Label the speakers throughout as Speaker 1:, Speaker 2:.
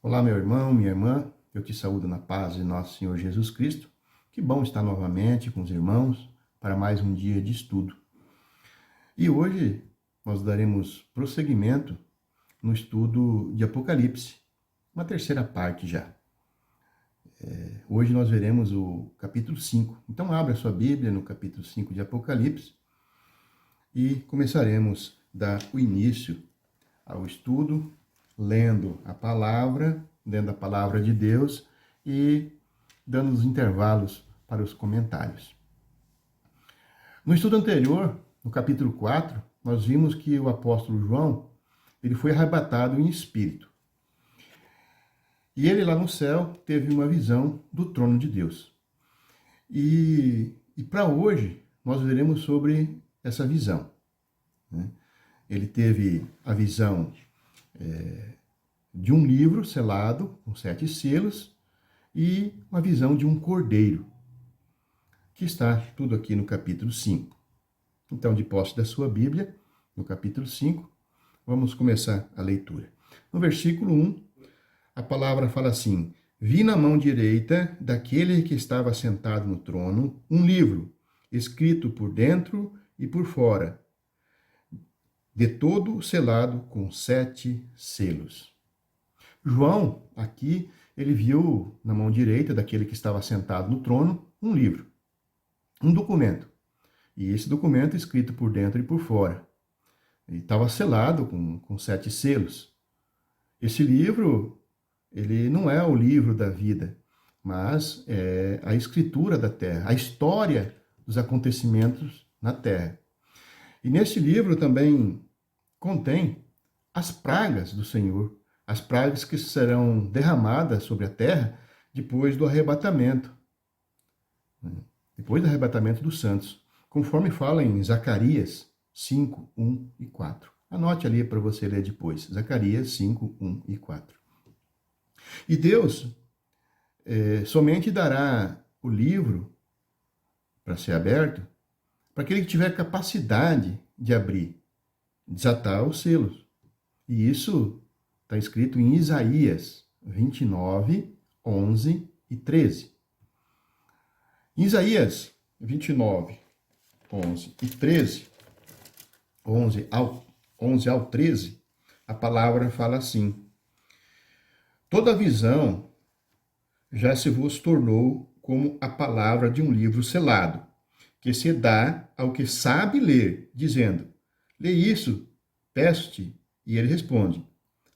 Speaker 1: Olá, meu irmão, minha irmã, eu te saúdo na paz de nosso Senhor Jesus Cristo. Que bom estar novamente com os irmãos para mais um dia de estudo. E hoje nós daremos prosseguimento no estudo de Apocalipse, uma terceira parte já. Hoje nós veremos o capítulo 5. Então abra sua Bíblia no capítulo 5 de Apocalipse e começaremos a dar o início ao estudo, lendo a palavra de Deus e dando os intervalos para os comentários. No estudo anterior, no capítulo 4, nós vimos que o apóstolo João, ele foi arrebatado em espírito. E ele lá no céu teve uma visão do trono de Deus. E para hoje, nós veremos sobre essa visão, né? Ele teve a visão de um livro selado com 7 selos e uma visão de um cordeiro, que está tudo aqui no capítulo 5. Então, de posse da sua Bíblia, no capítulo 5, vamos começar a leitura. No versículo 1, a palavra fala assim: Vi na mão direita daquele que estava sentado no trono um livro, escrito por dentro e por fora, de todo selado com 7 selos. João, aqui, ele viu na mão direita daquele que estava sentado no trono um livro, um documento. E esse documento escrito por dentro e por fora. Ele estava selado com 7 selos. Esse livro, ele não é o livro da vida, mas é a escritura da terra, a história dos acontecimentos na terra. E nesse livro também contém as pragas do Senhor, as pragas que serão derramadas sobre a terra depois do arrebatamento. Depois do arrebatamento dos santos, conforme fala em Zacarias 5, 1 e 4. Anote ali para você ler depois, Zacarias 5, 1 e 4. E Deus somente dará o livro para ser aberto para aquele que tiver capacidade de abrir, desatar os selos. E isso está escrito em Isaías 29, 11 e 13. Em Isaías 29, 11 e 13, 11 ao 13, a palavra fala assim: Toda visão já se vos tornou como a palavra de um livro selado, que se dá ao que sabe ler, dizendo: Lê isso, peço-te. E ele responde: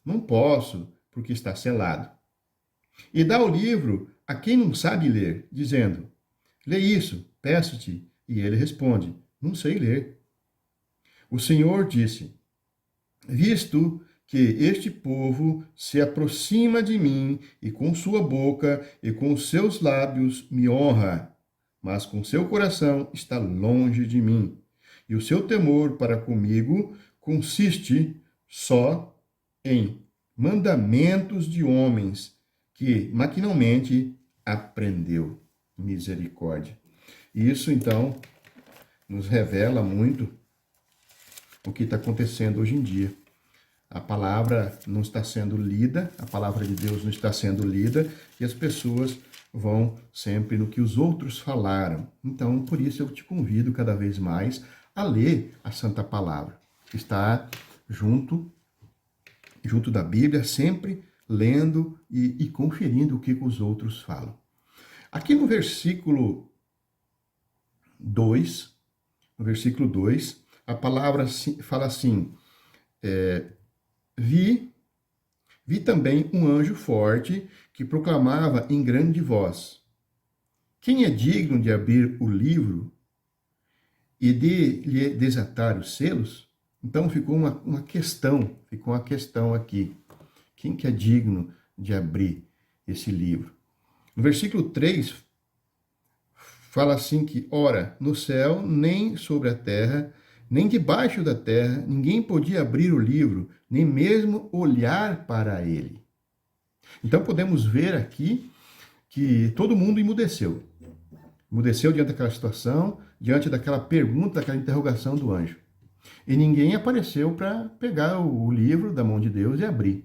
Speaker 1: Não posso, porque está selado. E dá o livro a quem não sabe ler, dizendo: Lê isso, peço-te. E ele responde: Não sei ler. O Senhor disse: Visto que este povo se aproxima de mim, e com sua boca e com os seus lábios me honra, mas com seu coração está longe de mim, e o seu temor para comigo consiste só em mandamentos de homens que maquinalmente aprendeu. Misericórdia. Isso, então, nos revela muito o que está acontecendo hoje em dia. A palavra não está sendo lida, a palavra de Deus não está sendo lida, e as pessoas vão sempre no que os outros falaram. Então, por isso eu te convido cada vez mais a ler a Santa Palavra, que está junto da Bíblia, sempre lendo e conferindo o que os outros falam. Aqui no versículo 2, a palavra fala assim: vi também um anjo forte que proclamava em grande voz: Quem é digno de abrir o livro e de lhe desatar os selos? Então ficou uma questão aqui. Quem que é digno de abrir esse livro? No versículo 3, fala assim que, ora, no céu, nem sobre a terra, nem debaixo da terra, ninguém podia abrir o livro, nem mesmo olhar para ele. Então podemos ver aqui que todo mundo emudeceu. Emudeceu diante daquela situação, diante daquela pergunta, daquela interrogação do anjo. E ninguém apareceu para pegar o livro da mão de Deus e abrir.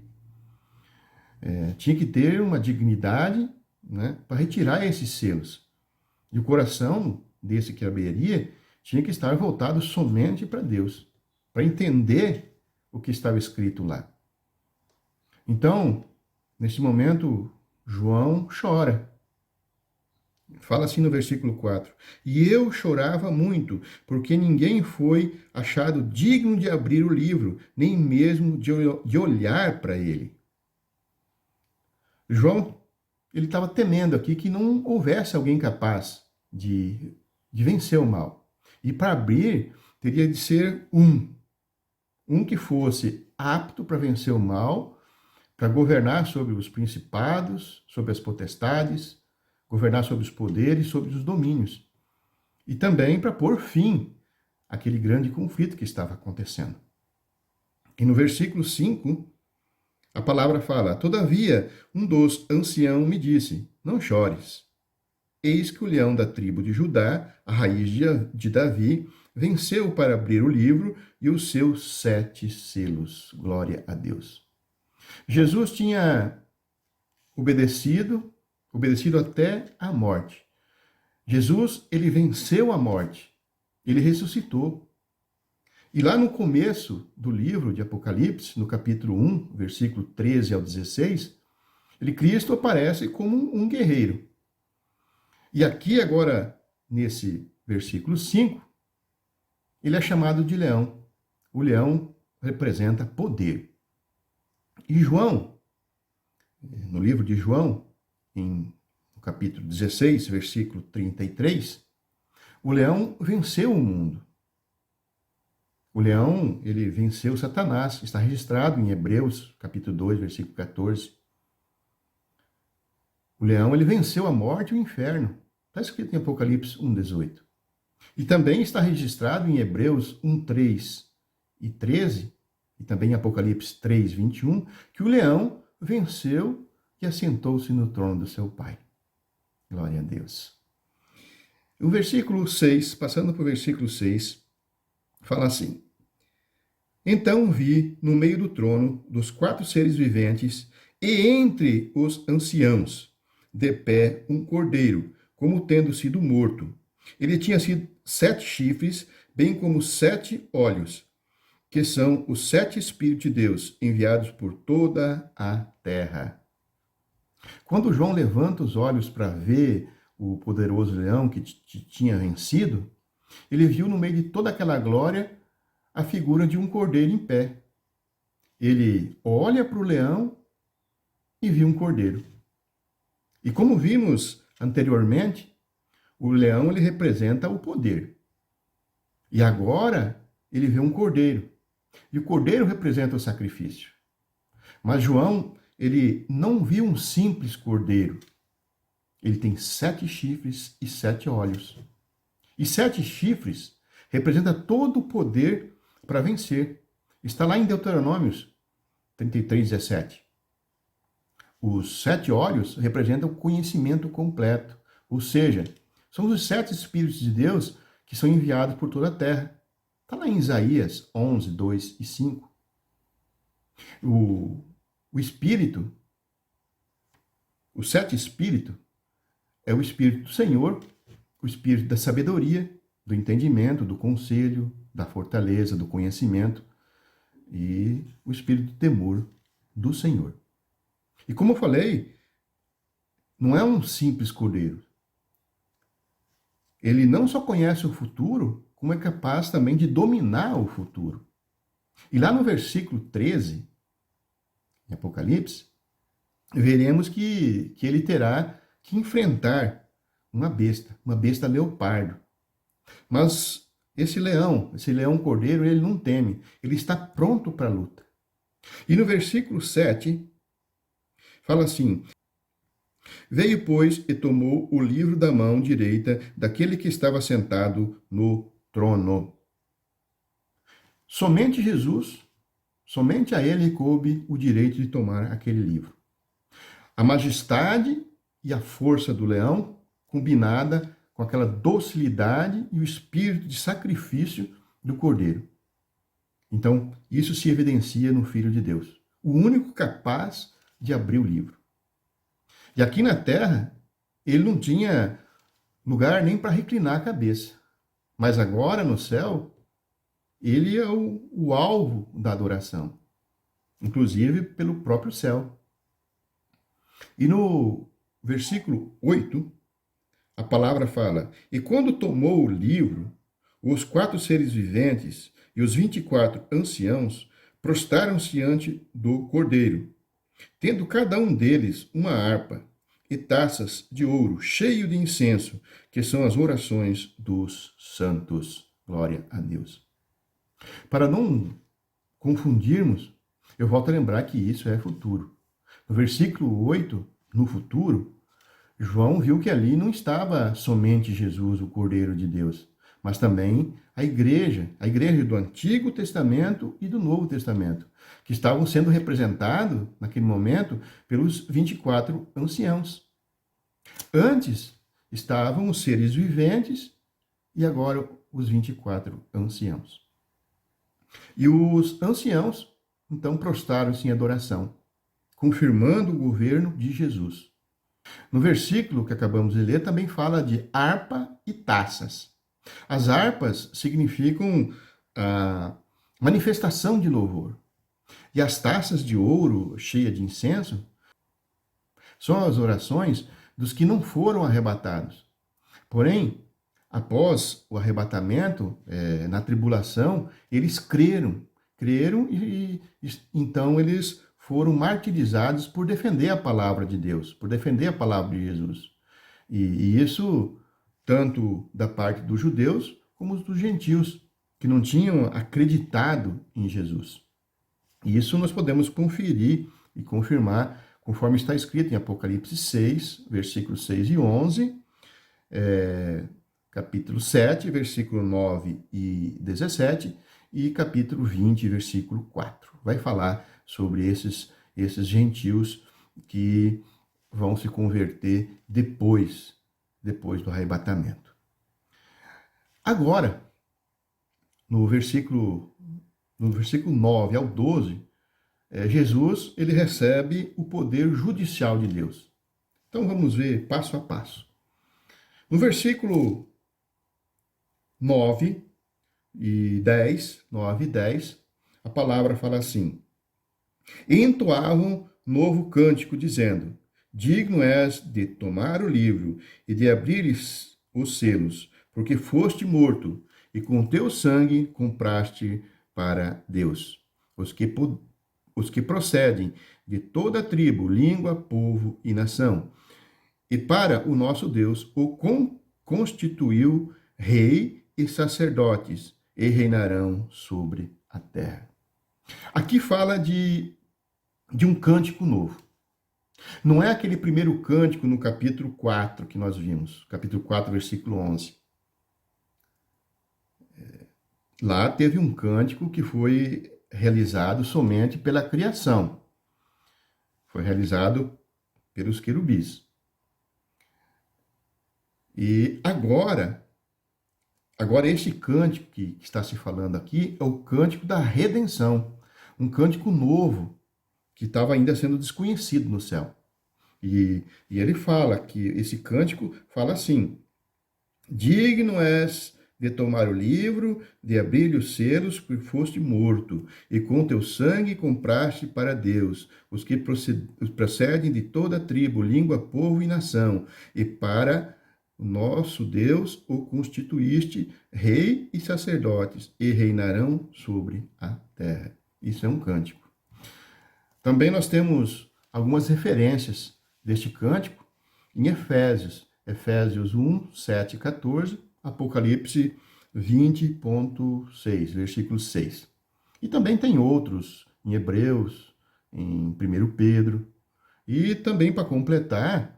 Speaker 1: tinha que ter uma dignidade, né, para retirar esses selos. E o coração desse que abriria tinha que estar voltado somente para Deus, para entender o que estava escrito lá. Então, nesse momento, João chora. Fala assim no versículo 4: E eu chorava muito, porque ninguém foi achado digno de abrir o livro, nem mesmo de olhar para ele. João, ele estava temendo aqui que não houvesse alguém capaz de vencer o mal. E para abrir, teria de ser um que fosse apto para vencer o mal, para governar sobre os principados, sobre as potestades, governar sobre os poderes, sobre os domínios. E também para pôr fim àquele grande conflito que estava acontecendo. E no versículo 5, a palavra fala: Todavia, um dos anciãos me disse: Não chores. Eis que o leão da tribo de Judá, a raiz de Davi, venceu para abrir o livro e os seus 7 selos. Glória a Deus. Jesus tinha obedecido até a morte. Jesus, ele venceu a morte. Ele ressuscitou. E lá no começo do livro de Apocalipse, no capítulo 1, versículo 13 ao 16, Cristo aparece como um guerreiro. E aqui agora, nesse versículo 5, ele é chamado de leão. O leão representa poder. E João, no livro de João, no capítulo 16, versículo 33, o leão venceu o mundo. O leão, ele venceu Satanás. Está registrado em Hebreus, capítulo 2, versículo 14. O leão, ele venceu a morte e o inferno. Está escrito em Apocalipse 1:18. E também está registrado em Hebreus 1:3 e 13, e também em Apocalipse 3:21, que o leão venceu e assentou-se no trono do seu Pai. Glória a Deus. O versículo 6, passando para o versículo 6, fala assim: Então vi no meio do trono dos 4 seres viventes e entre os anciãos, de pé, um cordeiro, como tendo sido morto. Ele tinha 7 chifres, bem como 7 olhos, que são os 7 Espíritos de Deus, enviados por toda a terra. Quando João levanta os olhos para ver o poderoso leão que tinha vencido, ele viu no meio de toda aquela glória a figura de um cordeiro em pé. Ele olha para o leão e viu um cordeiro. E como vimos anteriormente, o leão ele representa o poder. E agora ele vê um cordeiro. E o cordeiro representa o sacrifício. Mas João, ele não viu um simples cordeiro. Ele tem 7 chifres e 7 olhos. E 7 chifres representa todo o poder para vencer. Está lá em Deuteronômios 33:17. Os 7 olhos representam o conhecimento completo. Ou seja, são os 7 Espíritos de Deus que são enviados por toda a terra. Está lá em Isaías 11:2 e 5. O Espírito, os 7 Espíritos, é o Espírito do Senhor, o Espírito da sabedoria, do entendimento, do conselho, da fortaleza, do conhecimento e o Espírito do temor do Senhor. E como eu falei, não é um simples cordeiro. Ele não só conhece o futuro, como é capaz também de dominar o futuro. E lá no versículo 13, em Apocalipse, veremos que ele terá que enfrentar uma besta leopardo. Mas esse leão cordeiro, ele não teme, ele está pronto para a luta. E no versículo 7, fala assim: Veio, pois, e tomou o livro da mão direita daquele que estava sentado no trono. Somente Jesus, somente a ele coube o direito de tomar aquele livro. A majestade e a força do leão, combinada com aquela docilidade e o espírito de sacrifício do cordeiro. Então, isso se evidencia no Filho de Deus, o único capaz de abrir o livro. E aqui na terra, ele não tinha lugar nem para reclinar a cabeça. Mas agora, no céu, ele é o alvo da adoração, inclusive pelo próprio céu. E no versículo 8, a palavra fala: E quando tomou o livro, os 4 seres viventes e os 24 anciãos prostaram-se diante do Cordeiro, tendo cada um deles uma harpa e taças de ouro, cheio de incenso, que são as orações dos santos. Glória a Deus. Para não confundirmos, eu volto a lembrar que isso é futuro. No versículo 8, no futuro, João viu que ali não estava somente Jesus, o Cordeiro de Deus, mas também a igreja do Antigo Testamento e do Novo Testamento, que estavam sendo representados, naquele momento, pelos 24 anciãos. Antes estavam os seres viventes e agora os 24 anciãos. E os anciãos, então, prostraram-se em adoração, confirmando o governo de Jesus. No versículo que acabamos de ler, também fala de harpa e taças. As harpas significam a manifestação de louvor. E as taças de ouro, cheias de incenso, são as orações dos que não foram arrebatados. Porém, após o arrebatamento, na tribulação, eles creram e então eles foram martirizados por defender a palavra de Deus, por defender a palavra de Jesus. E isso tanto da parte dos judeus como dos gentios, que não tinham acreditado em Jesus. E isso nós podemos conferir e confirmar, conforme está escrito em Apocalipse 6, versículos 6 e 11, capítulo 7, versículo 9 e 17, e capítulo 20, versículo 4. Vai falar sobre esses gentios que vão se converter depois do arrebatamento. Agora, no versículo 9 ao 12, Jesus ele recebe o poder judicial de Deus. Então vamos ver passo a passo. No versículo 9 e 10, a palavra fala assim: E entoavam novo cântico, dizendo: Digno és de tomar o livro e de abrir os selos, porque foste morto, e com teu sangue compraste para Deus os que procedem de toda tribo, língua, povo e nação. E para o nosso Deus o constituiu rei e sacerdotes, e reinarão sobre a terra. Aqui fala de um cântico novo. Não é aquele primeiro cântico no capítulo 4 que nós vimos, capítulo 4, versículo 11. Lá teve um cântico que foi realizado somente pela criação. Foi realizado pelos querubins. E agora esse cântico que está se falando aqui é o cântico da redenção. Um cântico novo, que estava ainda sendo desconhecido no céu. E ele fala que esse cântico fala assim: Digno és de tomar o livro, de abrir os selos, porque foste morto, e com teu sangue compraste para Deus os que procedem de toda tribo, língua, povo e nação, e para o nosso Deus o constituíste rei e sacerdotes, e reinarão sobre a terra. Isso é um cântico. Também nós temos algumas referências deste cântico em Efésios 1, 7 e 14, Apocalipse 20.6, versículo 6. E também tem outros em Hebreus, em 1 Pedro. E também, para completar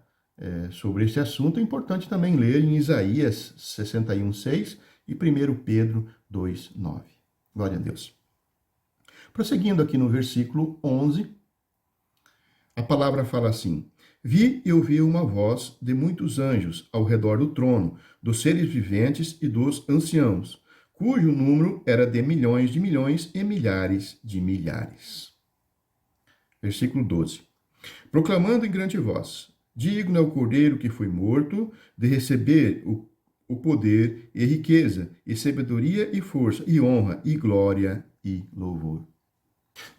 Speaker 1: sobre esse assunto, é importante também ler em Isaías 61.6 e 1 Pedro 2.9. Glória a Deus. Prosseguindo aqui no versículo 11, a palavra fala assim: Vi e ouvi uma voz de muitos anjos ao redor do trono, dos seres viventes e dos anciãos, cujo número era de milhões e milhares de milhares. Versículo 12. proclamando em grande voz: digno é o Cordeiro que foi morto de receber o poder e riqueza, e sabedoria e força, e honra, e glória e louvor.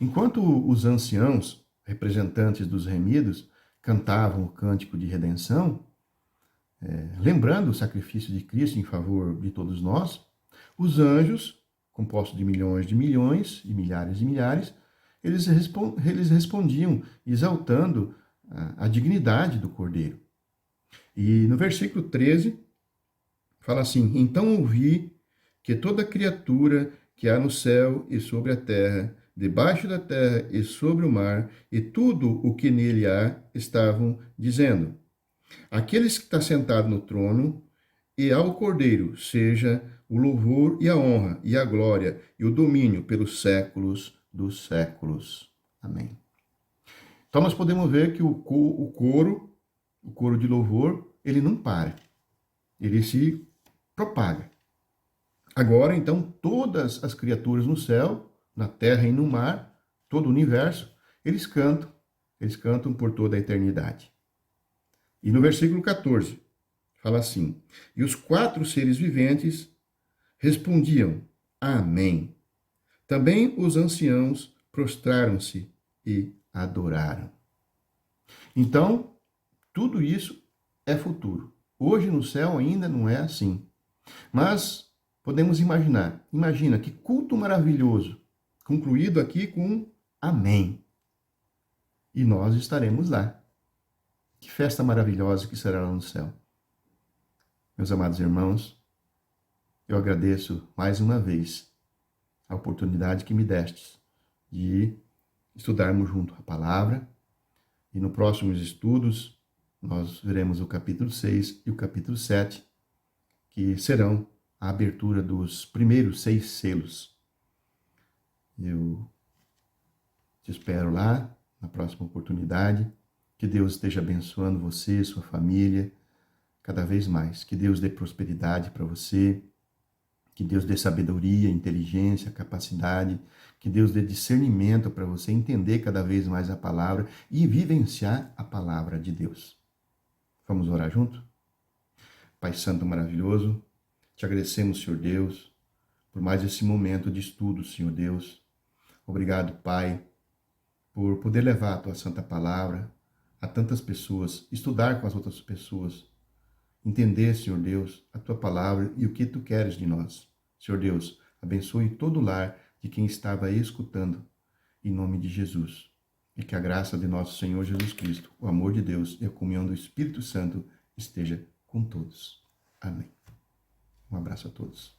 Speaker 1: Enquanto os anciãos, representantes dos remidos, cantavam o cântico de redenção, lembrando o sacrifício de Cristo em favor de todos nós, os anjos, compostos de milhões e milhares, eles respondiam exaltando a dignidade do Cordeiro. E no versículo 13, fala assim: então ouvi que toda criatura que há no céu e sobre a terra, debaixo da terra e sobre o mar, e tudo o que nele há, estavam dizendo: aquele que está sentado no trono e ao Cordeiro seja o louvor e a honra e a glória e o domínio pelos séculos dos séculos. Amém. Então nós podemos ver que o coro de louvor, ele não para, ele se propaga. Agora, então, todas as criaturas no céu, na terra e no mar, todo o universo, eles cantam por toda a eternidade. E no versículo 14, fala assim: e os 4 seres viventes respondiam: amém. Também os anciãos prostraram-se e adoraram. Então, tudo isso é futuro. Hoje no céu ainda não é assim. Mas podemos imaginar. Imagina que culto maravilhoso, concluído aqui com amém. E nós estaremos lá. Que festa maravilhosa que será lá no céu. Meus amados irmãos, eu agradeço mais uma vez a oportunidade que me destes de estudarmos junto a palavra. E no próximos estudos, nós veremos o capítulo 6 e o capítulo 7, que serão a abertura dos primeiros 6 selos. Eu te espero lá, na próxima oportunidade. Que Deus esteja abençoando você, sua família, cada vez mais. Que Deus dê prosperidade para você. Que Deus dê sabedoria, inteligência, capacidade. Que Deus dê discernimento para você entender cada vez mais a palavra e vivenciar a palavra de Deus. Vamos orar junto? Pai Santo maravilhoso, te agradecemos, Senhor Deus, por mais esse momento de estudo, Senhor Deus. Obrigado, Pai, por poder levar a tua santa palavra a tantas pessoas, estudar com as outras pessoas, entender, Senhor Deus, a tua palavra e o que tu queres de nós. Senhor Deus, abençoe todo o lar de quem estava aí escutando, em nome de Jesus. E que a graça de nosso Senhor Jesus Cristo, o amor de Deus e a comunhão do Espírito Santo esteja com todos. Amém. Um abraço a todos.